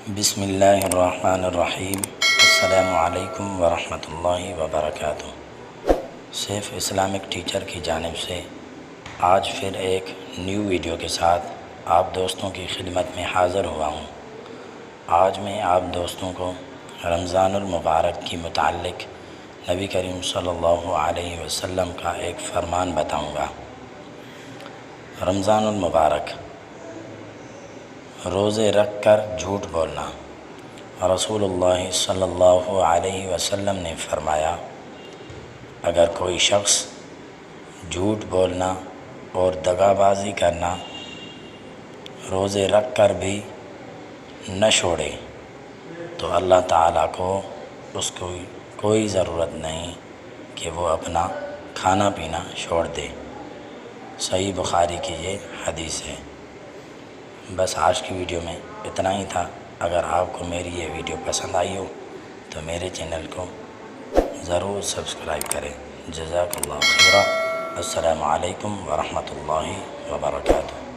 بسم اللہ الرحمن الرحیم، السلام علیکم ورحمۃ اللہ وبرکاتہ۔ سیف اسلامک ٹیچر کی جانب سے آج پھر ایک نیو ویڈیو کے ساتھ آپ دوستوں کی خدمت میں حاضر ہوا ہوں۔ آج میں آپ دوستوں کو رمضان المبارک کی متعلق نبی کریم صلی اللہ علیہ وسلم کا ایک فرمان بتاؤں گا۔ رمضان المبارک، روزے رکھ کر جھوٹ بولنا۔ رسول اللہ صلی اللہ علیہ وسلم نے فرمایا، اگر کوئی شخص جھوٹ بولنا اور دغا بازی کرنا روزے رکھ کر بھی نہ چھوڑے تو اللہ تعالیٰ کو اس کو کوئی ضرورت نہیں کہ وہ اپنا کھانا پینا چھوڑ دے۔ صحیح بخاری کی یہ حدیث ہے۔ بس آج کی ویڈیو میں اتنا ہی تھا۔ اگر آپ کو میری یہ ویڈیو پسند آئی ہو تو میرے چینل کو ضرور سبسکرائب کریں۔ جزاک اللہ خیرہ۔ السلام علیکم ورحمۃ اللہ وبرکاتہ۔